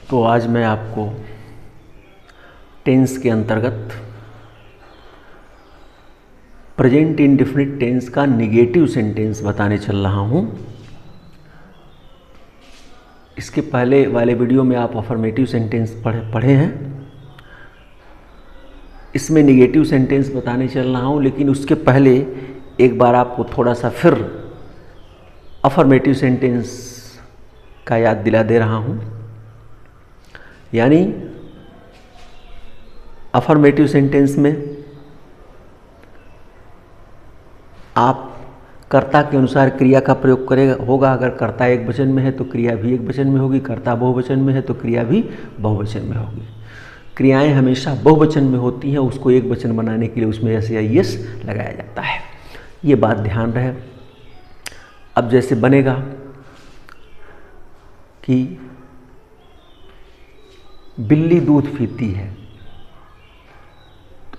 तो आज मैं आपको टेंस के अंतर्गत प्रेजेंट इंडेफिनिट टेंस का निगेटिव सेंटेंस बताने चल रहा हूँ। इसके पहले वाले वीडियो में आप अफर्मेटिव सेंटेंस पढ़े हैं। इसमें निगेटिव सेंटेंस बताने चल रहा हूँ, लेकिन उसके पहले एक बार आपको थोड़ा सा फिर अफर्मेटिव सेंटेंस का याद दिला दे रहा हूँ। यानी अफर्मेटिव सेंटेंस में आप कर्ता के अनुसार क्रिया का प्रयोग होगा। अगर कर्ता एक वचन में है तो क्रिया भी एक वचन में होगी, कर्ता बहुवचन में है तो क्रिया भी बहुवचन में होगी। क्रियाएं हमेशा बहुवचन में होती हैं, उसको एक वचन बनाने के लिए उसमें एस या एस लगाया जाता है। ये बात ध्यान रहे। अब जैसे बनेगा कि बिल्ली दूध पीती है,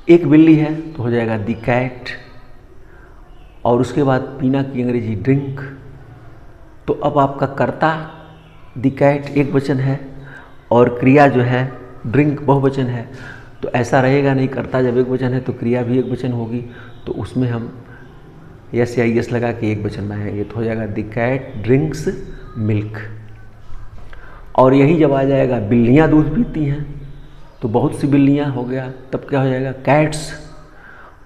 एक बिल्ली है तो हो जाएगा द कैट, और उसके बाद पीना की अंग्रेजी ड्रिंक। तो अब आपका कर्ता द कैट एक वचन है और क्रिया जो है ड्रिंक बहुवचन है। तो ऐसा रहेगा नहीं, कर्ता जब एक वचन है तो क्रिया भी एक वचन होगी, तो उसमें हम यस या यस लगा के एक वचन बनाएंगे तो हो जाएगा द कैट ड्रिंक्स मिल्क। और यही जब आ जाएगा बिल्लियाँ दूध पीती हैं तो बहुत सी बिल्लियाँ हो गया, तब क्या हो जाएगा कैट्स,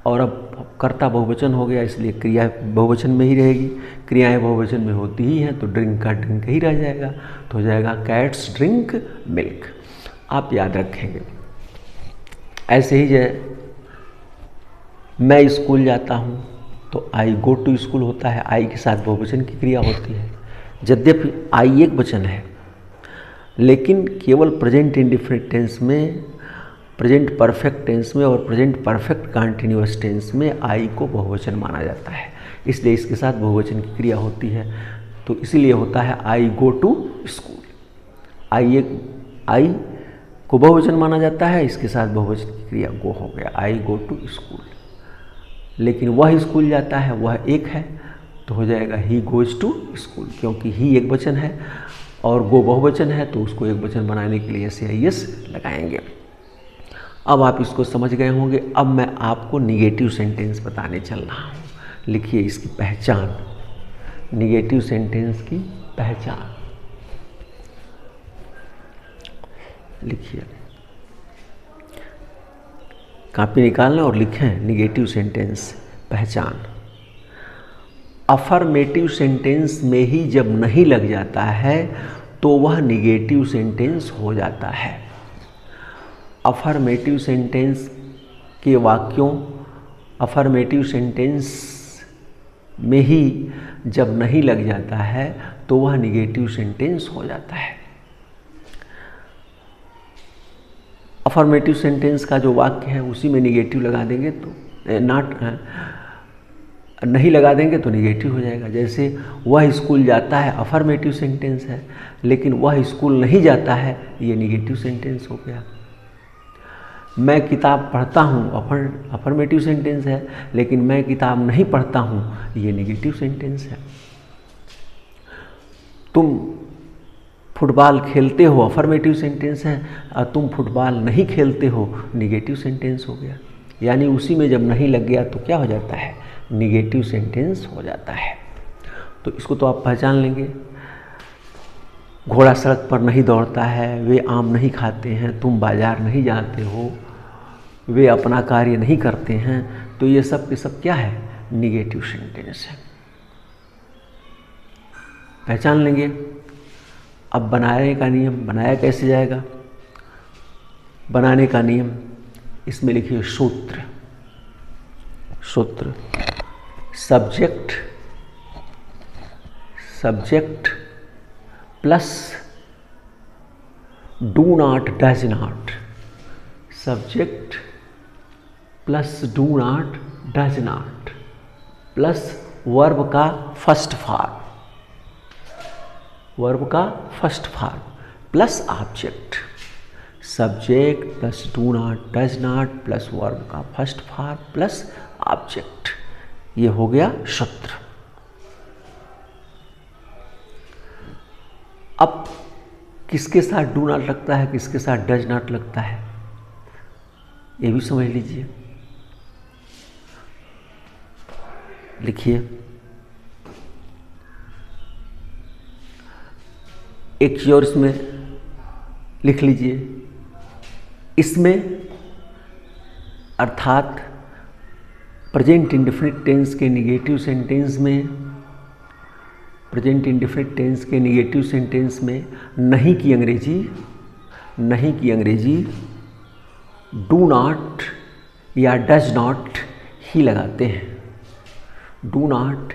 और अब कर्ता बहुवचन हो गया इसलिए क्रिया बहुवचन में ही रहेगी। क्रियाएं बहुवचन में होती ही हैं तो ड्रिंक का ड्रिंक ही रह जाएगा, तो हो जाएगा कैट्स ड्रिंक मिल्क। आप याद रखेंगे। ऐसे ही जय मैं स्कूल जाता हूँ तो आई गो टू स्कूल होता है, आई के साथ बहुवचन की क्रिया होती है। यद्यपि आई एक वचन है, लेकिन केवल प्रेजेंट इंडेफिनिट टेंस में, प्रेजेंट परफेक्ट टेंस में और प्रेजेंट परफेक्ट कंटिन्यूअस टेंस में आई को बहुवचन माना जाता है, इसलिए इसके साथ बहुवचन की क्रिया होती है। तो इसीलिए होता है आई गो टू स्कूल। आई को बहुवचन माना जाता है, इसके साथ बहुवचन की क्रिया गो हो गया, आई गो टू स्कूल। लेकिन वह स्कूल जाता है, वह एक है तो हो जाएगा ही गोज टू स्कूल, क्योंकि ही एक वचन है और गो बहुवचन है तो उसको एक वचन बनाने के लिए एस या एस लगाएंगे। अब आप इसको समझ गए होंगे। अब मैं आपको निगेटिव सेंटेंस बताने चल रहा हूँ। लिखिए इसकी पहचान, निगेटिव सेंटेंस की पहचान लिखिए, कॉपी निकालना और लिखें निगेटिव सेंटेंस पहचान। अफर्मेटिव सेंटेंस में ही जब नहीं लग जाता है तो वह निगेटिव सेंटेंस हो जाता है। अफर्मेटिव सेंटेंस के वाक्यों, अफर्मेटिव सेंटेंस में ही जब नहीं लग जाता है तो वह निगेटिव सेंटेंस हो जाता है। अफर्मेटिव सेंटेंस का जो वाक्य है उसी में निगेटिव लगा देंगे तो नहीं लगा देंगे तो निगेटिव हो जाएगा। जैसे वह स्कूल जाता है अफर्मेटिव सेंटेंस है, लेकिन वह स्कूल नहीं जाता है ये निगेटिव सेंटेंस हो गया। मैं किताब पढ़ता हूँ अफर्मेटिव सेंटेंस है, लेकिन मैं किताब नहीं पढ़ता हूँ ये निगेटिव सेंटेंस है। तुम फुटबॉल खेलते हो अफर्मेटिव सेंटेंस है, और तुम फुटबॉल नहीं खेलते हो निगेटिव सेंटेंस हो गया। यानी उसी में जब नहीं लग गया तो क्या हो जाता है, निगेटिव सेंटेंस हो जाता है। तो इसको तो आप पहचान लेंगे। घोड़ा सड़क पर नहीं दौड़ता है, वे आम नहीं खाते हैं, तुम बाजार नहीं जाते हो, वे अपना कार्य नहीं करते हैं, तो ये सब के सब क्या है, निगेटिव सेंटेंस है। पहचान लेंगे। अब बनाने का नियम, बनाया कैसे जाएगा, बनाने का नियम इसमें लिखिए सूत्र। सूत्र subject plus do not does not, subject plus do not does not plus verb का फर्स्ट फॉर्म, वर्ब का first form plus object. Subject plus do not does not plus verb का फर्स्ट फॉर्म प्लस ऑब्जेक्ट, ये हो गया सूत्र। अब किसके साथ डू नॉट लगता है, किसके साथ डज नॉट लगता है, ये भी समझ लीजिए। लिखिए, एक चीज और इसमें लिख लीजिए। इसमें अर्थात प्रेजेंट इंडेफिनिट टेंस के निगेटिव सेंटेंस में, प्रेजेंट इंडेफिनिट टेंस के निगेटिव सेंटेंस में नहीं की अंग्रेजी डू नॉट या डज नॉट ही लगाते हैं, डू नॉट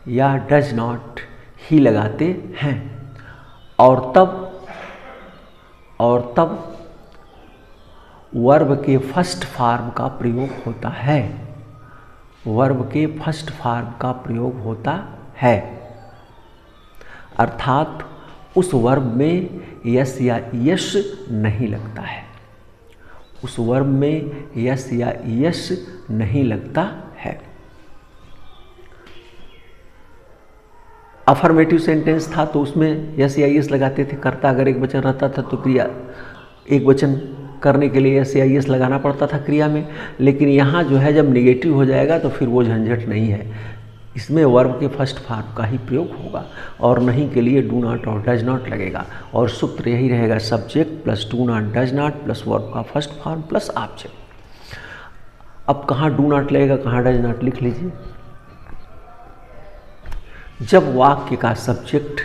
या डज नॉट ही लगाते हैं। और तब वर्ब के फर्स्ट फॉर्म का प्रयोग होता है, वर्ब के फर्स्ट फॉर्म का प्रयोग होता है, अर्थात उस वर्ब में यस या यश नहीं लगता है, उस वर्ब में यस या यश नहीं लगता है। अफर्मेटिव सेंटेंस था तो उसमें यस या यस लगाते थे, कर्ता अगर एक वचन रहता था तो क्रिया एक वचन करने के लिए यस या यस लगाना पड़ता था क्रिया में। लेकिन यहाँ जो है जब निगेटिव हो जाएगा तो फिर वो झंझट नहीं है, इसमें वर्ब के फर्स्ट फॉर्म का ही प्रयोग होगा और नहीं के लिए डू नॉट और डज नॉट लगेगा। और सूत्र यही रहेगा, subject plus do not does not plus verb का फर्स्ट फॉर्म प्लस ऑब्जेक्ट। अब कहाँ डू नॉट लगेगा, कहाँ डज नॉट, लिख लीजिए। जब वाक्य का सब्जेक्ट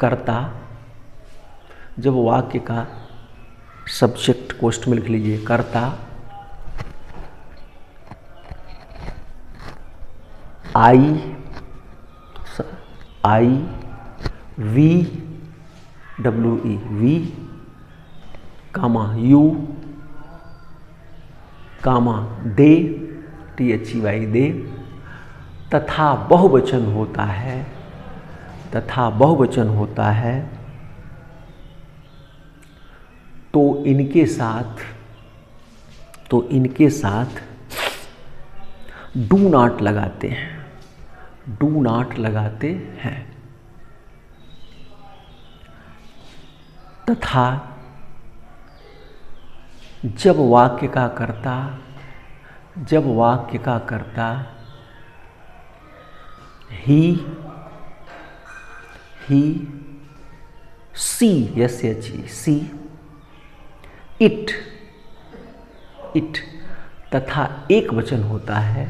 कर्ता, जब वाक्य का सब्जेक्ट कोष्ठ में लिख लीजिए कर्ता I we W E we comma you comma they T H E Y they तथा बहुवचन होता है, तथा बहुवचन होता है तो इनके साथ डू नॉट लगाते हैं, डू नॉट लगाते हैं। तथा जब वाक्य का कर्ता he she S H E she it तथा एक वचन होता है,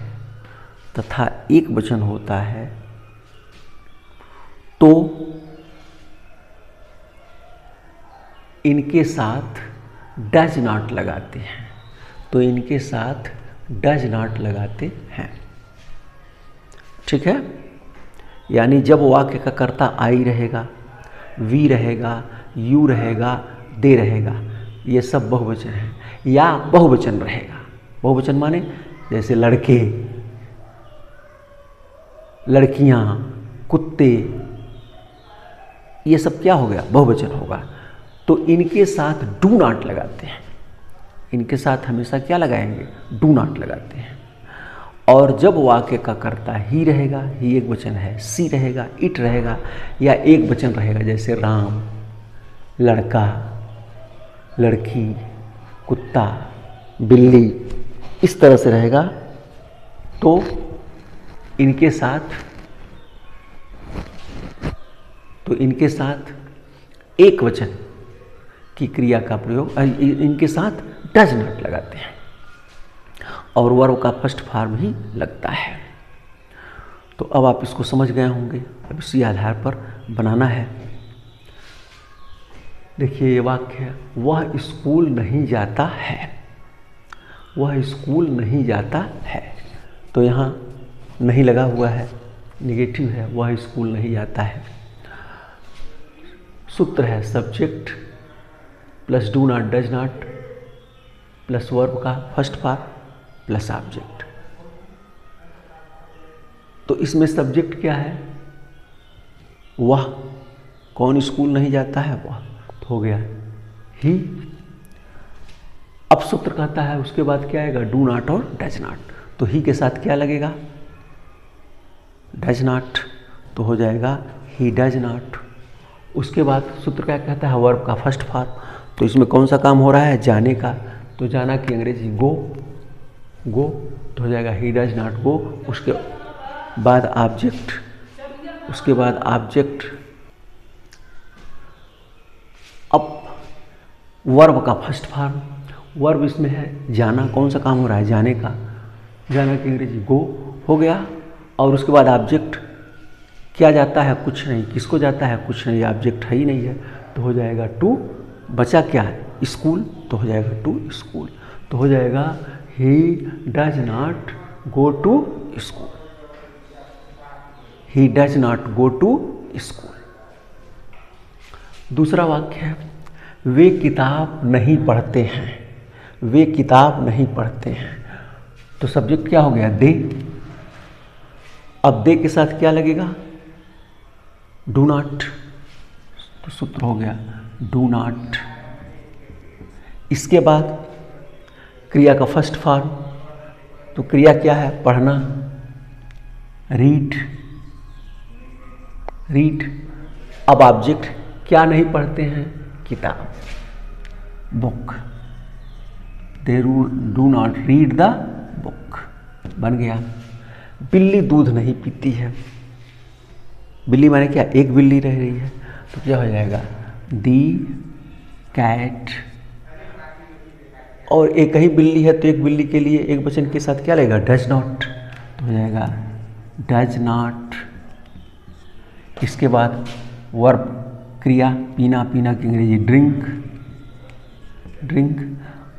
तथा एक वचन होता है तो इनके साथ डज नॉट लगाते हैं, तो इनके साथ डज नॉट लगाते हैं। ठीक है, यानी जब वाक्य का कर्ता आई रहेगा, वी रहेगा, यू रहेगा, दे रहेगा, ये सब बहुवचन है या बहुवचन रहेगा। बहुवचन माने जैसे लड़के, लड़कियां, कुत्ते, ये सब क्या हो गया, बहुवचन होगा। तो इनके साथ डू नॉट लगाते हैं, इनके साथ हमेशा क्या लगाएंगे, डू नॉट लगाते हैं। और जब वाक्य का कर्ता ही रहेगा, ही एक वचन है, सी रहेगा, इट रहेगा या एक वचन रहेगा जैसे राम, लड़का, लड़की, कुत्ता, बिल्ली, इस तरह से रहेगा तो इनके साथ एक वचन की क्रिया का प्रयोग, इनके साथ डज नॉट लगाते हैं और वर्ब का फर्स्ट फॉर्म ही लगता है। तो अब आप इसको समझ गए होंगे, अब इसी आधार पर बनाना है। देखिए ये वाक्य है, वह स्कूल नहीं जाता है, वह स्कूल नहीं जाता है। तो यहाँ नहीं लगा हुआ है, निगेटिव है, वह स्कूल नहीं जाता है। सूत्र है subject plus do not does not plus verb का फर्स्ट फॉर्म प्लस ऑब्जेक्ट। तो इसमें सब्जेक्ट क्या है, वह, कौन स्कूल नहीं जाता है, वह, तो हो गया ही। अब सूत्र कहता है उसके बाद क्या आएगा, डू नॉट और डज नॉट। तो ही के साथ क्या लगेगा, डज नॉट, तो हो जाएगा ही डज नॉट उसके बाद सूत्र क्या कहता है, वर्ब का फर्स्ट फॉर्म। तो इसमें कौन सा काम हो रहा है, जाने का। तो जाना की अंग्रेजी गो, गो तो हो जाएगा ही डज नॉट गो। उसके बाद ऑब्जेक्ट, उसके बाद ऑब्जेक्ट, अब वर्ब का फर्स्ट फॉर्म। वर्ब इसमें है जाना, कौन सा काम हो रहा है, जाने का। जाना की अंग्रेजी गो हो गया। और उसके बाद ऑब्जेक्ट, क्या जाता है, कुछ नहीं। किसको जाता है, कुछ नहीं, ऑब्जेक्ट है ही नहीं है, तो हो जाएगा टू। बचा क्या है, स्कूल, तो हो जाएगा टू स्कूल। तो हो जाएगा he does not go to school, he does not go to school. दूसरा वाक्य है, वे किताब नहीं पढ़ते हैं, वे किताब नहीं पढ़ते हैं। तो सब्जेक्ट क्या हो गया, दे। अब दे के साथ क्या लगेगा, डू नॉट। तो सूत्र हो गया डू नॉट। इसके बाद क्रिया का फर्स्ट फॉर्म। तो क्रिया क्या है, पढ़ना, रीड, रीड। अब ऑब्जेक्ट, क्या नहीं पढ़ते हैं, किताब, book. They do not read the book, बन गया। बिल्ली दूध नहीं पीती है, बिल्ली माने क्या, एक बिल्ली रह रही है, तो क्या हो जाएगा, दी कैट। और एक ही बिल्ली है तो एक बिल्ली के लिए एक वचन के साथ क्या लगेगा, डज नॉट, तो हो जाएगा डज नॉट। इसके बाद वर्ब, क्रिया, पीना, पीना की अंग्रेजी ड्रिंक, ड्रिंक।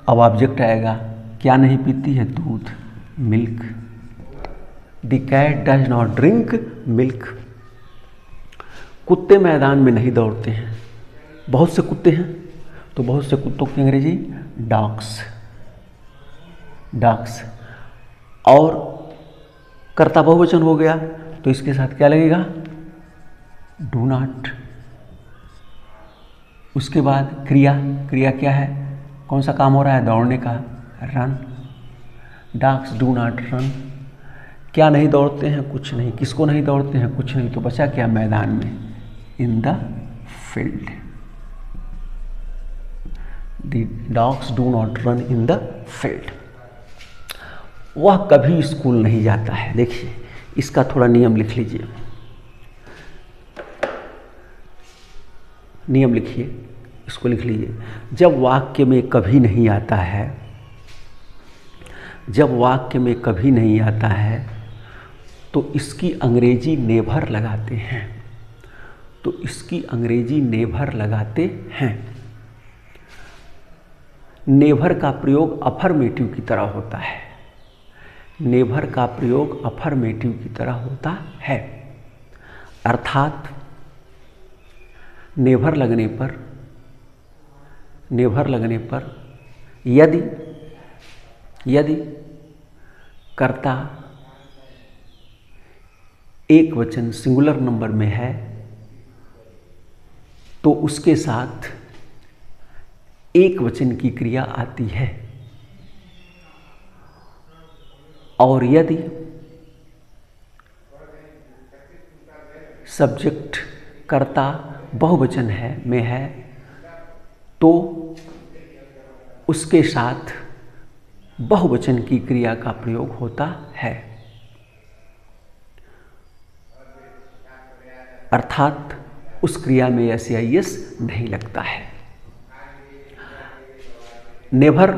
अब ऑब्जेक्ट आएगा, क्या नहीं पीती है, दूध, milk. The cat does not drink milk. कुत्ते मैदान में नहीं दौड़ते हैं, बहुत से कुत्ते हैं, तो बहुत से कुत्तों की अंग्रेजी डॉग्स, डॉग्स। और कर्ता बहुवचन हो गया, तो इसके साथ क्या लगेगा, डू नॉट। उसके बाद क्रिया, क्रिया क्या है, कौन सा काम हो रहा है, दौड़ने का, run. Dogs do not run. क्या नहीं दौड़ते हैं, कुछ नहीं। किसको नहीं दौड़ते हैं, कुछ नहीं। तो बचा क्या, मैदान में, in the field. The dogs do not run in the field. वह कभी स्कूल नहीं जाता है। देखिए इसका थोड़ा नियम लिख लीजिए, नियम लिखिए, इसको लिख लीजिए। जब वाक्य में कभी नहीं आता है, जब वाक्य में कभी नहीं आता है तो इसकी अंग्रेजी नेभर लगाते हैं, तो इसकी अंग्रेजी नेभर लगाते हैं। नेभर का प्रयोग अफर्मेटिव की तरह होता है, नेभर का प्रयोग अफर्मेटिव की तरह होता है। अर्थात नेभर लगने पर, नेभर लगने पर यदि, यदि कर्ता एक वचन सिंगुलर नंबर में है तो उसके साथ एक वचन की क्रिया आती है, और यदि सब्जेक्ट कर्ता बहुवचन है में है तो उसके साथ बहुवचन की क्रिया का प्रयोग होता है। अर्थात उस क्रिया में एस या एस नहीं लगता है। नेभर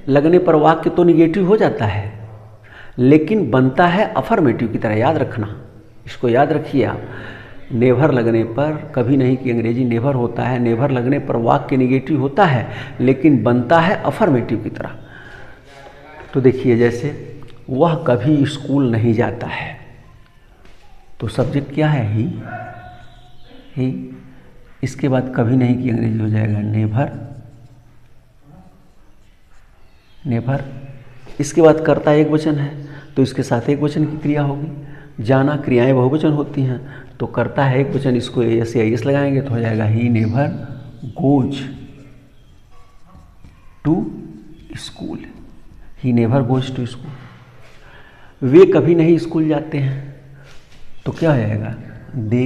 लगने पर वाक्य तो निगेटिव हो जाता है, लेकिन बनता है अफर्मेटिव की तरह। याद रखना, इसको याद रखिए आप। नेभर लगने पर, कभी नहीं की अंग्रेजी नेभर होता है, नेभर लगने पर वाक्य निगेटिव होता है लेकिन बनता है अफर्मेटिव की तरह। तो देखिए जैसे वह कभी स्कूल नहीं जाता है, तो सब्जेक्ट क्या है, ही। इसके बाद कभी नहीं की अंग्रेजी हो जाएगा नेभर, नेभर। इसके बाद कर्ता एक वचन है तो इसके साथ एक वचन की क्रिया होगी। जाना क्रियाएं बहुवचन होती हैं, तो करता है एक वचन, इसको एस या एस लगाएंगे तो हो जाएगा he never goes to school, he never goes to school. वे कभी नहीं स्कूल जाते हैं, तो क्या हो जाएगा, दे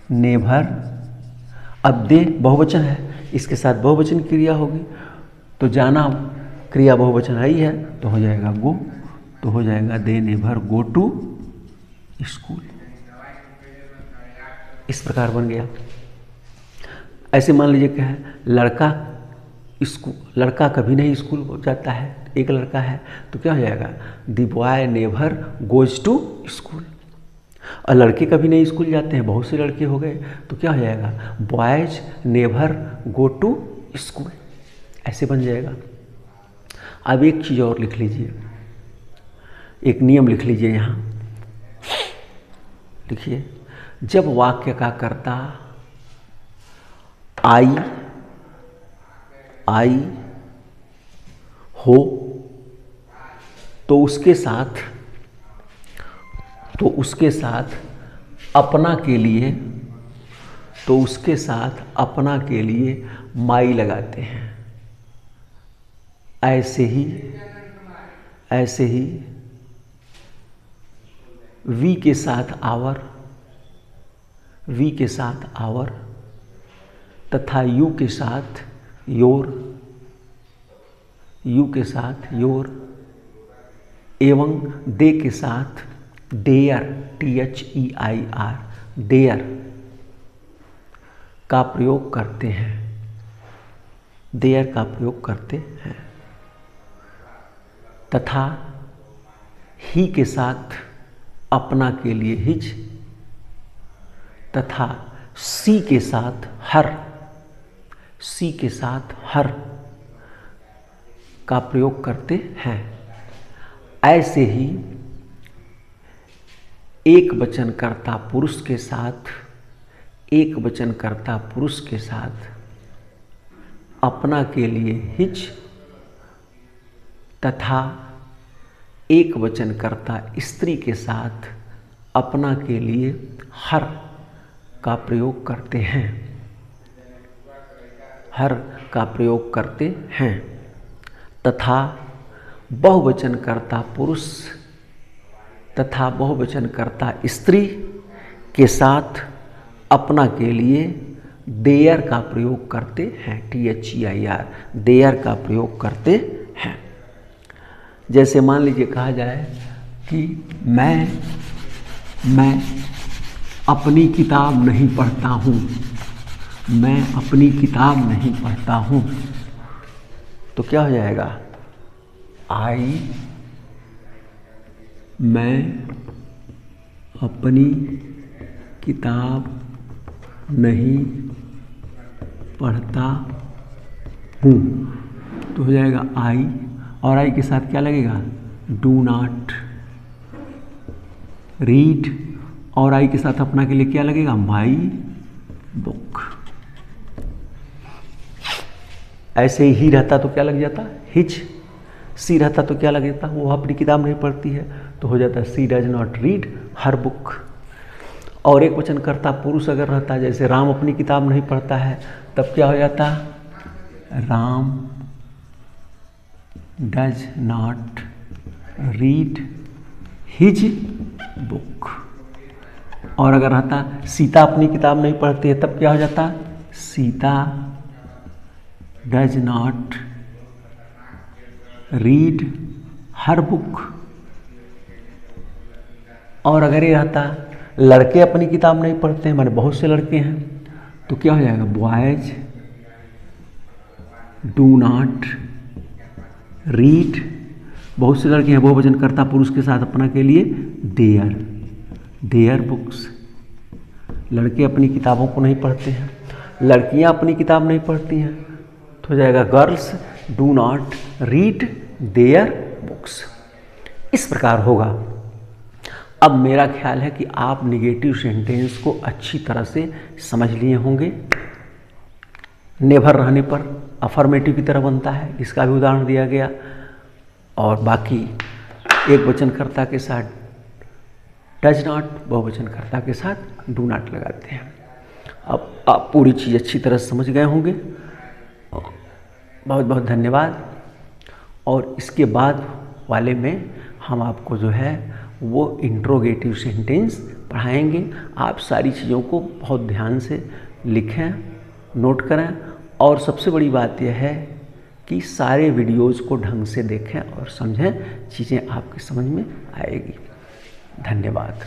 नेभर, अब दे बहुवचन है, इसके साथ बहुवचन क्रिया होगी, तो जाना क्रिया बहुवचन आई है तो हो जाएगा गो, तो हो जाएगा they never go to school. इस प्रकार बन गया। ऐसे मान लीजिए क्या है, लड़का कभी नहीं स्कूल जाता है, एक लड़का है, तो क्या हो जाएगा, the boy never goes to school. और लड़के कभी नहीं स्कूल जाते हैं, बहुत से लड़के हो गए, तो क्या हो जाएगा, boys never go to school. ऐसे बन जाएगा। अब एक चीज़ और लिख लीजिए, एक नियम लिख लीजिए यहाँ, लिखिए, जब वाक्य का कर्ता आई हो तो उसके साथ अपना के लिए माई लगाते हैं। ऐसे ही वी के साथ आवर तथा यू के साथ योर एवं दे के साथ डेयर THEIR डेयर का प्रयोग करते हैं, तथा ही के साथ अपना के लिए हिज तथा सी के साथ हर का प्रयोग करते हैं। ऐसे ही एक वचनकर्ता पुरुष के साथ अपना के लिए हिज तथा एक वचनकर्ता स्त्री के साथ अपना के लिए हर का प्रयोग करते हैं, तथा बहुवचनकर्ता पुरुष तथा बहुवचनकर्ता स्त्री के साथ अपना के लिए देयर का प्रयोग करते हैं, THEIR देयर का प्रयोग करते हैं। जैसे मान लीजिए कहा जाए कि मैं अपनी किताब नहीं पढ़ता हूँ, तो क्या हो जाएगा, मैं अपनी किताब नहीं पढ़ता हूँ, तो हो जाएगा आई, और आई के साथ क्या लगेगा, डू नॉट रीड, और आई के साथ अपना के लिए क्या लगेगा, माई बुक। ऐसे ही रहता तो क्या लग जाता, हिज। सी रहता तो क्या लग जाता, वो अपनी किताब नहीं पढ़ती है, तो हो जाता she does not read her book. और एक वचनकर्ता पुरुष अगर रहता, जैसे राम अपनी किताब नहीं पढ़ता है, तब क्या हो जाता, Ram does not read his book. और अगर रहता सीता अपनी किताब नहीं पढ़ती है, तब क्या हो जाता, Sita does not read her book. और अगर ये रहता लड़के अपनी किताब नहीं पढ़ते हैं, माने बहुत से लड़के हैं, तो क्या हो जाएगा, बॉयज डू नॉट रीड, बहुत से लड़के हैं, बहुवचनकर्ता पुरुष के साथ अपना के लिए देयर बुक्स। लड़के अपनी किताबों को नहीं पढ़ते हैं, लड़कियां अपनी किताब नहीं पढ़ती हैं, तो हो जाएगा girls do not read their books. इस प्रकार होगा। अब मेरा ख्याल है कि आप निगेटिव सेंटेंस को अच्छी तरह से समझ लिए होंगे। नेभर रहने पर अफर्मेटिव की तरह बनता है, इसका भी उदाहरण दिया गया, और बाकी एक वचनकर्ता के साथ डज नॉट, बहुवचनकर्ता के साथ डू नॉट लगाते हैं। अब आप पूरी चीज़ अच्छी तरह समझ गए होंगे। बहुत बहुत धन्यवाद। और इसके बाद वाले में हम आपको जो है वो इंट्रोगेटिव सेंटेंस पढ़ाएंगे। आप सारी चीज़ों को बहुत ध्यान से लिखें, नोट करें, और सबसे बड़ी बात यह है कि सारे वीडियोज़ को ढंग से देखें और समझें, चीज़ें आपकी समझ में आएगी। धन्यवाद।